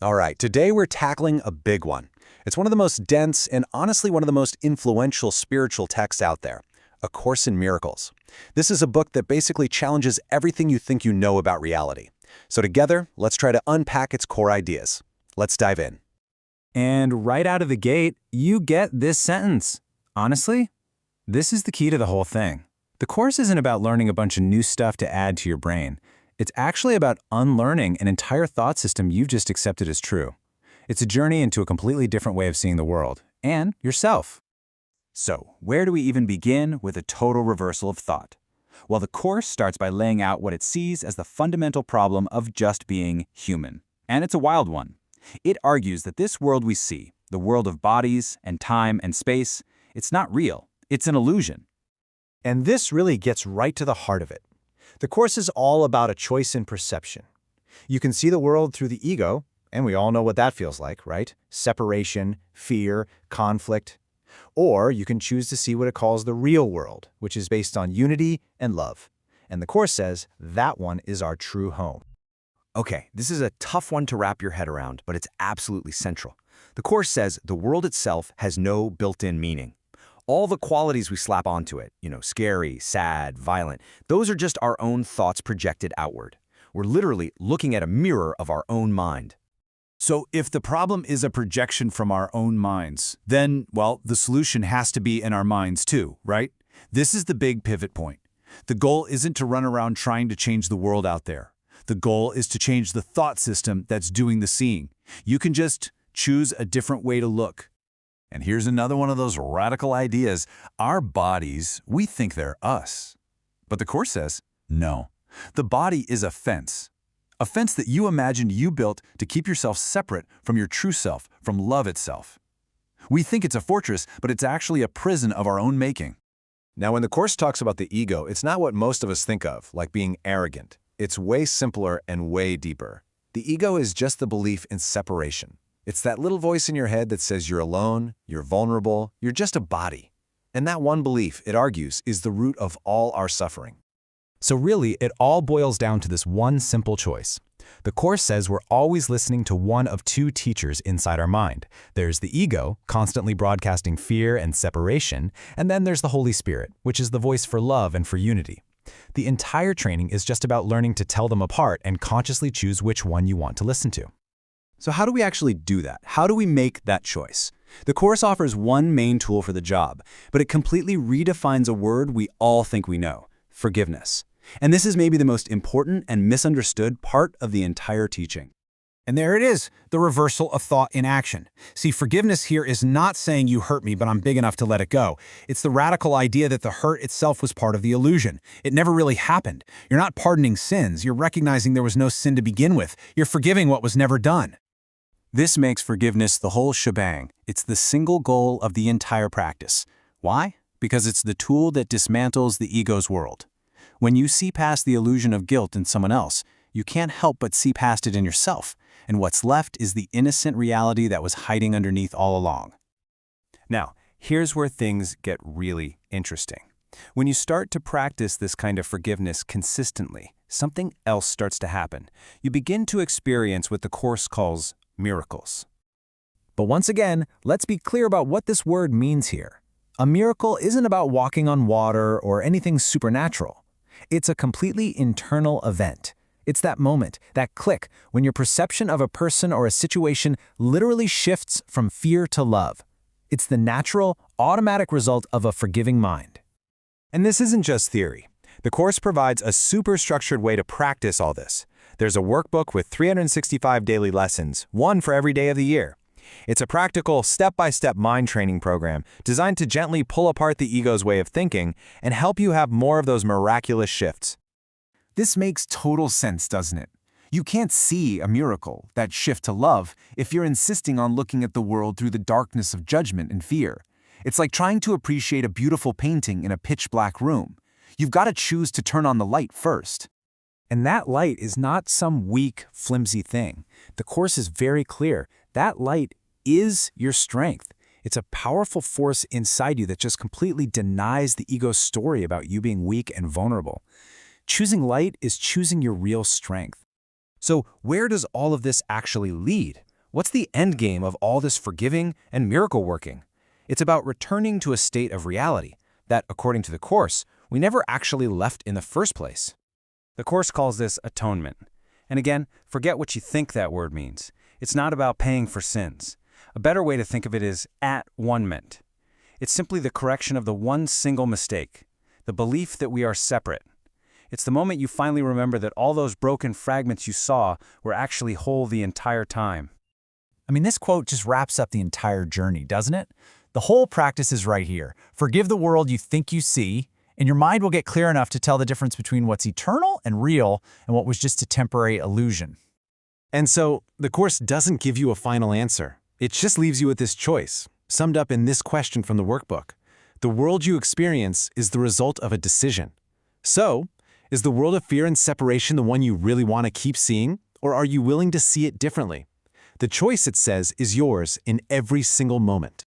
All right, today we're tackling a big one. It's one of the most dense and honestly one of the most influential spiritual texts out there, A Course in Miracles. This is a book that basically challenges everything you think you know about reality. So together, let's try to unpack its core ideas. Let's dive in. And right out of the gate, you get this sentence. Honestly, this is the key to the whole thing. The Course isn't about learning a bunch of new stuff to add to your brain. It's actually about unlearning an entire thought system you've just accepted as true. It's a journey into a completely different way of seeing the world and yourself. So, where do we even begin with a total reversal of thought? Well, the Course starts by laying out what it sees as the fundamental problem of just being human. And it's a wild one. It argues that this world we see, the world of bodies and time and space, it's not real. It's an illusion. And this really gets right to the heart of it. The Course is all about a choice in perception. You can see the world through the ego, and we all know what that feels like, right? Separation, fear, conflict. Or you can choose to see what it calls the real world, which is based on unity and love. And the Course says that one is our true home. Okay, this is a tough one to wrap your head around, but it's absolutely central. The Course says the world itself has no built-in meaning. All the qualities we slap onto it, scary, sad, violent, those are just our own thoughts projected outward. We're literally looking at a mirror of our own mind. So if the problem is a projection from our own minds, then, well, the solution has to be in our minds too, right? This is the big pivot point. The goal isn't to run around trying to change the world out there. The goal is to change the thought system that's doing the seeing. You can just choose a different way to look. And here's another one of those radical ideas. Our bodies, we think they're us. But the Course says, no. The body is a fence that you imagined you built to keep yourself separate from your true self, from love itself. We think it's a fortress, but it's actually a prison of our own making. Now, when the Course talks about the ego, it's not what most of us think of, like being arrogant. It's way simpler and way deeper. The ego is just the belief in separation. It's that little voice in your head that says you're alone, you're vulnerable, you're just a body. And that one belief, it argues, is the root of all our suffering. So really, it all boils down to this one simple choice. The Course says we're always listening to one of two teachers inside our mind. There's the ego, constantly broadcasting fear and separation, and then there's the Holy Spirit, which is the voice for love and for unity. The entire training is just about learning to tell them apart and consciously choose which one you want to listen to. So how do we actually do that? How do we make that choice? The Course offers one main tool for the job, but it completely redefines a word we all think we know: forgiveness. And this is maybe the most important and misunderstood part of the entire teaching. And there it is, the reversal of thought in action. See, forgiveness here is not saying you hurt me, but I'm big enough to let it go. It's the radical idea that the hurt itself was part of the illusion. It never really happened. You're not pardoning sins. You're recognizing there was no sin to begin with. You're forgiving what was never done. This makes forgiveness the whole shebang. It's the single goal of the entire practice. Why? Because it's the tool that dismantles the ego's world. When you see past the illusion of guilt in someone else, you can't help but see past it in yourself, and what's left is the innocent reality that was hiding underneath all along. Now, here's where things get really interesting. When you start to practice this kind of forgiveness consistently, something else starts to happen. You begin to experience what the Course calls miracles. But once again, let's be clear about what this word means here. A miracle isn't about walking on water or anything supernatural. It's a completely internal event. It's that moment, that click, when your perception of a person or a situation literally shifts from fear to love. It's the natural, automatic result of a forgiving mind. And this isn't just theory. The Course provides a super structured way to practice all this. There's a workbook with 365 daily lessons, one for every day of the year. It's a practical, step-by-step mind training program designed to gently pull apart the ego's way of thinking and help you have more of those miraculous shifts. This makes total sense, doesn't it? You can't see a miracle, that shift to love, if you're insisting on looking at the world through the darkness of judgment and fear. It's like trying to appreciate a beautiful painting in a pitch-black room. You've got to choose to turn on the light first. And that light is not some weak, flimsy thing. The Course is very clear. That light is your strength. It's a powerful force inside you that just completely denies the ego's story about you being weak and vulnerable. Choosing light is choosing your real strength. So where does all of this actually lead? What's the end game of all this forgiving and miracle working? It's about returning to a state of reality that, according to the Course, we never actually left in the first place. The Course calls this atonement. And again, forget what you think that word means. It's not about paying for sins. A better way to think of it is at-one-ment. It's simply the correction of the one single mistake, the belief that we are separate. It's the moment you finally remember that all those broken fragments you saw were actually whole the entire time. I mean, this quote just wraps up the entire journey, doesn't it? The whole practice is right here. Forgive the world you think you see, and your mind will get clear enough to tell the difference between what's eternal and real and what was just a temporary illusion. And so, the Course doesn't give you a final answer. It just leaves you with this choice, summed up in this question from the workbook. The world you experience is the result of a decision. So, is the world of fear and separation the one you really want to keep seeing, or are you willing to see it differently? The choice, it says, is yours in every single moment.